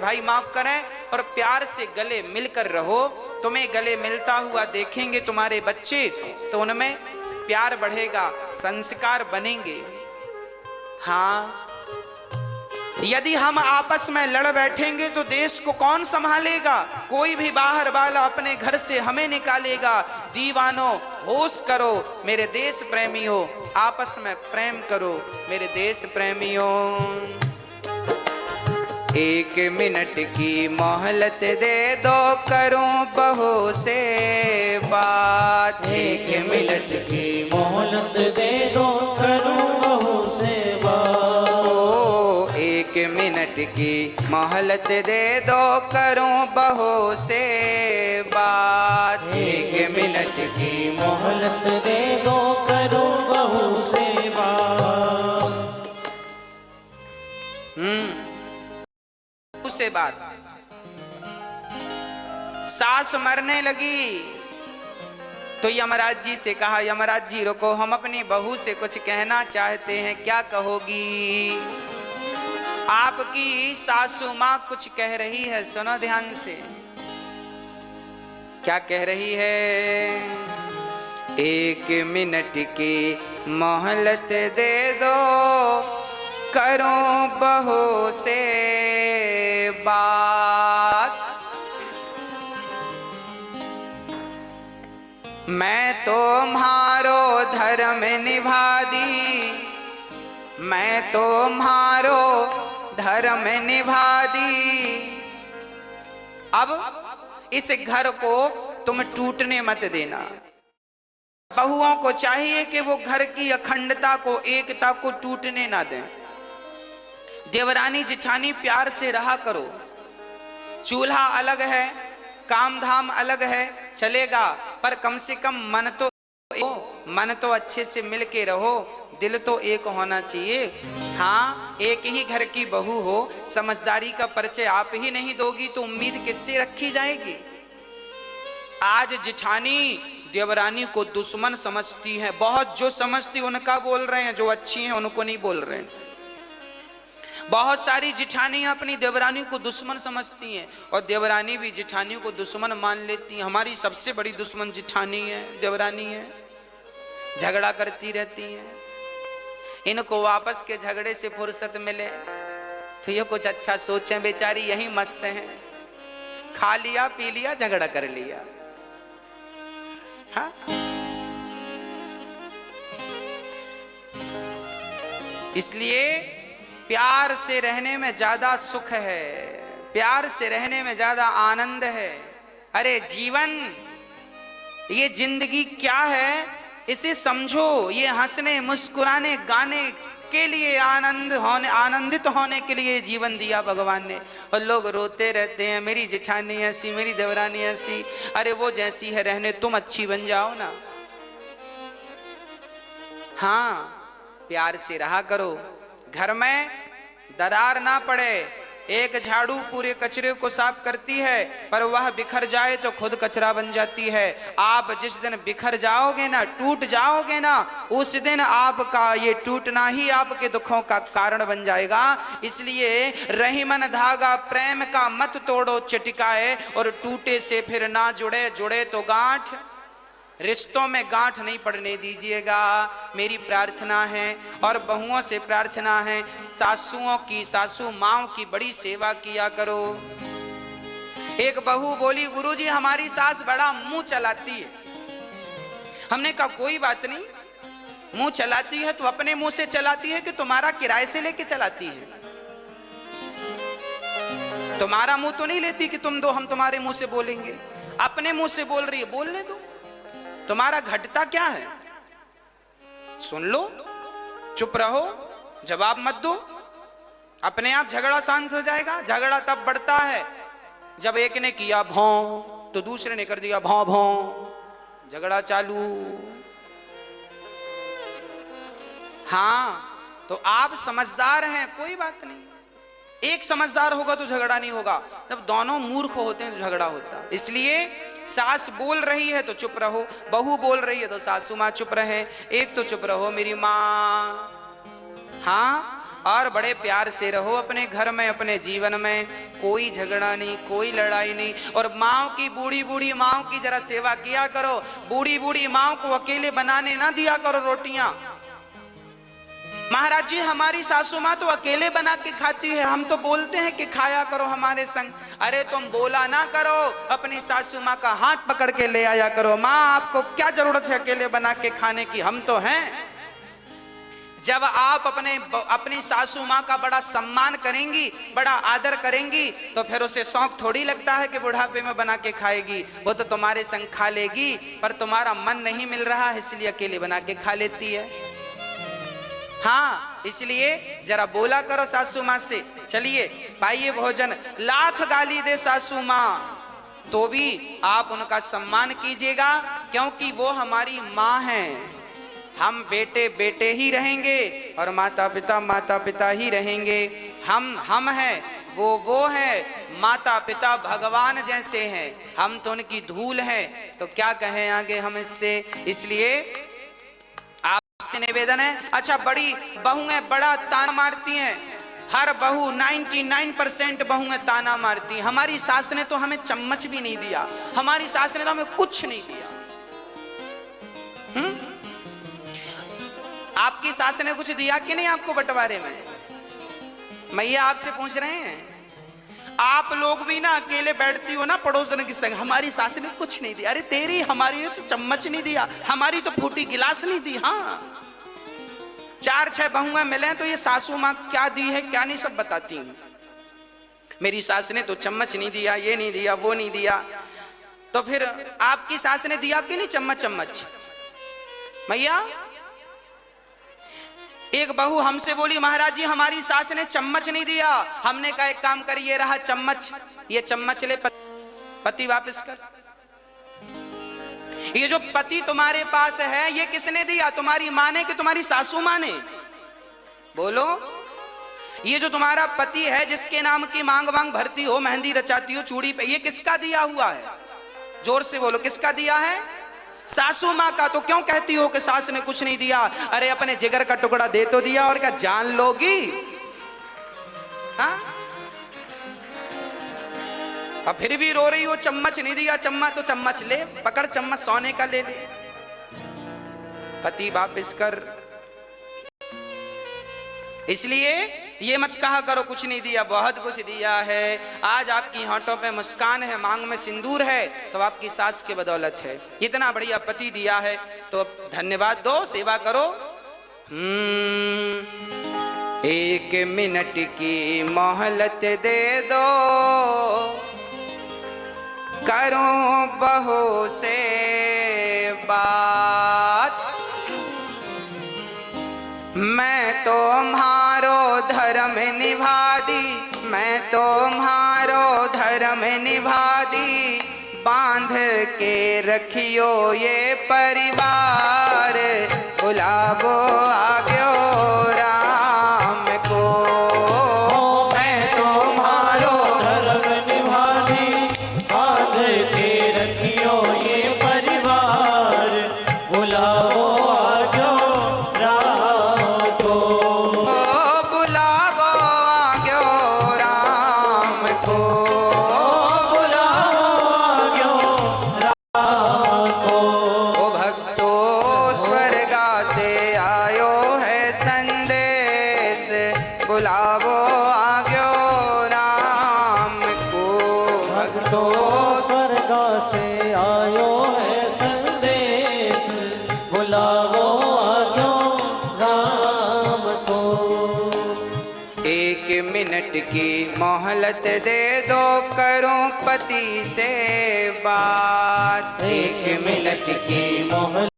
भाई माफ करें, और प्यार से गले मिलकर रहो। तुम्हें गले मिलता हुआ देखेंगे तुम्हारे बच्चे तो उनमें प्यार बढ़ेगा, संस्कार बनेंगे। हाँ, यदि हम आपस में लड़ बैठेंगे तो देश को कौन संभालेगा? कोई भी बाहर वाला अपने घर से हमें निकालेगा। दीवानों होश करो मेरे देश प्रेमियों, आपस में प्रेम करो मेरे देश प्रेमियों। एक मिनट की मोहलत दे दो, करूं बहू से बात। एक मिनट की मोहलत दे दो, करूं बहू से बात। ओ एक मिनट की मोहलत दे दो, करूं बहू से बात। एक मिनट की मोहलत दे दो, करूं बहू से बात। से बात। सास मरने लगी तो यमराज जी से कहा, यमराज जी रुको, हम अपनी बहू से कुछ कहना चाहते हैं, क्या कहोगी? आपकी सासू मां कुछ कह रही है, सुनो ध्यान से। क्या कह रही है? एक मिनट की मोहलत दे दो, करूं बहू से बात। मैं तुम्हारो धर्म निभा दी, मैं तुम्हारो धर्म निभा दी। अब इस घर को तुम टूटने मत देना। बहुओं को चाहिए कि वो घर की अखंडता को, एकता को टूटने ना दें। देवरानी जिठानी प्यार से रहा करो। चूल्हा अलग है, काम धाम अलग है, चलेगा, पर कम से कम मन तो अच्छे से मिल के रहो, दिल तो एक होना चाहिए। हाँ, एक ही घर की बहू हो, समझदारी का परिचय आप ही नहीं दोगी तो उम्मीद किससे रखी जाएगी? आज जिठानी देवरानी को दुश्मन समझती है, बहुत जो समझती उनका बोल रहे हैं, जो अच्छी हैं उनको नहीं बोल रहे हैं। बहुत सारी जिठानी अपनी देवरानी को दुश्मन समझती हैं और देवरानी भी जिठानी को दुश्मन मान लेती हैं। हमारी सबसे बड़ी दुश्मन जिठानी है, देवरानी है, झगड़ा करती रहती हैं। इनको वापस के झगड़े से फुर्सत मिले तो ये कुछ अच्छा सोचें, बेचारी यही मस्त हैं, खा लिया पी लिया झगड़ा कर लिया। हाँ? इसलिए प्यार से रहने में ज्यादा सुख है, प्यार से रहने में ज्यादा आनंद है। अरे जीवन, ये जिंदगी क्या है इसे समझो। ये हंसने मुस्कुराने गाने के लिए, आनंदित होने के लिए जीवन दिया भगवान ने। और लोग रोते रहते हैं, मेरी जिठानी ऐसी, मेरी देवरानी ऐसी। अरे वो जैसी है रहने, तुम अच्छी बन जाओ ना। हाँ, प्यार से रहा करो, घर में दरार ना पड़े। एक झाड़ू पूरे कचरे को साफ करती है, पर वह बिखर जाए तो खुद कचरा बन जाती है। आप जिस दिन बिखर जाओगे ना, टूट जाओगे ना, उस दिन आपका ये टूटना ही आपके दुखों का कारण बन जाएगा। इसलिए रही मन धागा प्रेम का मत तोड़ो चटकाए, और टूटे से फिर ना जुड़े, जुड़े तो गांठ। रिश्तों में गांठ नहीं पड़ने दीजिएगा, मेरी प्रार्थना है। और बहुओं से प्रार्थना है, सासुओं की, सासू माओं की बड़ी सेवा किया करो। एक बहू बोली, गुरुजी हमारी सास बड़ा मुंह चलाती है। हमने कहा कोई बात नहीं, मुंह चलाती है तो अपने मुंह से चलाती है कि तुम्हारा किराए से लेके चलाती है? तुम्हारा मुंह तो नहीं लेती कि तुम दो हम तुम्हारे मुंह से बोलेंगे, अपने मुंह से बोल रही है, बोलने दो। तुम्हारा घटता क्या है? सुन लो, चुप रहो, जवाब मत दो, अपने आप झगड़ा शांत हो जाएगा। झगड़ा तब बढ़ता है जब एक ने किया भौं तो दूसरे ने कर दिया भौं भौं, झगड़ा चालू। हाँ, तो आप समझदार हैं, कोई बात नहीं। एक समझदार होगा तो झगड़ा नहीं होगा, जब दोनों मूर्ख होते हैं तो झगड़ा होता है। इसलिए सास बोल रही है तो चुप रहो, बहू बोल रही है तो सासू माँ चुप रहे, एक तो चुप रहो मेरी माँ। हाँ, और बड़े प्यार से रहो अपने घर में, अपने जीवन में। कोई झगड़ा नहीं, कोई लड़ाई नहीं। और माँ की, बूढ़ी बूढ़ी माँ की जरा सेवा किया करो। बूढ़ी बूढ़ी माँ को अकेले बनाने ना दिया करो रोटियां। महाराज जी हमारी सासू माँ तो अकेले बना के खाती है, हम तो बोलते हैं कि खाया करो हमारे संग। अरे तुम बोला ना करो, अपनी सासू माँ का हाथ पकड़ के ले आया करो। माँ आपको क्या जरूरत है अकेले बना के खाने की, हम तो हैं। जब आप अपनी सासू माँ का बड़ा सम्मान करेंगी, बड़ा आदर करेंगी, तो फिर उसे शौक थोड़ी लगता है कि बुढ़ापे में बना के खाएगी। वो तो तुम्हारे संग खा लेगी, पर तुम्हारा मन नहीं मिल रहा है इसलिए अकेले बना के खा लेती है। हाँ, इसलिए जरा बोला करो सासू माँ से, चलिए पाइए भोजन। लाख गाली दे सासू माँ तो भी आप उनका सम्मान कीजिएगा, क्योंकि वो हमारी माँ हैं। हम बेटे बेटे ही रहेंगे और माता पिता ही रहेंगे। हम हैं, वो है। माता पिता भगवान जैसे हैं, हम तो उनकी धूल हैं, तो क्या कहें आगे हम इससे। इसलिए आपसे निवेदन है। अच्छा, बड़ी बहुएं बड़ा ताना मारती हैं। हर बहू 99% बहुएं ताना मारती हैं। हमारी सास ने तो हमें चम्मच भी नहीं दिया, हमारी सास ने तो हमें कुछ नहीं दिया। आपकी सास ने कुछ दिया कि नहीं आपको बंटवारे में? मैया आपसे पूछ रहे हैं। आप लोग भी ना अकेले बैठती हो ना पड़ोसन की संग, हमारी सास ने कुछ नहीं दिया। अरे तेरी, हमारी ने तो चम्मच नहीं दिया, हमारी तो फूटी गिलास नहीं दी। हाँ, 4-6 बहुएं मिले तो ये सासू माँ क्या दी है क्या नहीं सब बताती हैं। मेरी सास ने तो चम्मच नहीं दिया, ये नहीं दिया, वो नहीं दिया। तो फिर आपकी सास ने दिया कि नहीं चम्मच? मैया, एक बहू हमसे बोली, महाराज जी हमारी सास ने चम्मच नहीं दिया। हमने कहा एक काम करिए, रहा चम्मच, ये चम्मच ले, पति वापस कर। ये जो पति तुम्हारे पास है ये किसने दिया? तुम्हारी माँ ने कि तुम्हारी सासू माँ ने? बोलो। ये जो तुम्हारा पति है जिसके नाम की मांग मांग भरती हो, मेहंदी रचाती हो चूड़ी पे, ये किसका दिया हुआ है? जोर से बोलो, किसका दिया है? सासू माँ का। तो क्यों कहती हो कि सास ने कुछ नहीं दिया? अरे अपने जिगर का टुकड़ा दे तो दिया, और क्या जान लोगी? हाँ, अब फिर भी रो रही हो चम्मच नहीं दिया। चम्मच तो चम्मच ले, पकड़ चम्मच, सोने का ले ले, पति वापिस कर। इसलिए ये मत कहा करो कुछ नहीं दिया, बहुत कुछ दिया है। आज आपकी होंठों पे मुस्कान है, मांग में सिंदूर है, तो आपकी सास की बदौलत है। इतना बढ़िया पति दिया है तो धन्यवाद दो, सेवा करो। 1 मिनट की मोहलत दे दो, करूं बहू से बात। मैं तुम्हारो धर्म निभा दी, मैं तुम्हारो धर्म निभा दी। बांध के रखियो ये परिवार, बुलावो आग्यो राम को। मैं तुम्हारो धर्म निभा दी, बांध के रखियो ये परिवार, बुलाओ आजो राम को। बुलावो आग्यो राम को, बुलाओ आजो राम को। ओ भक्तो स्वर्गा से आयो है संदेश, बुलावो आग्यो राम को। भक्तो स्वर्ग से आयो है संदेश, बुलावो आजो राम को। 1 मिनट की मोहलत दे दो, करूं पति से बात। 1 मिनट की मोहलत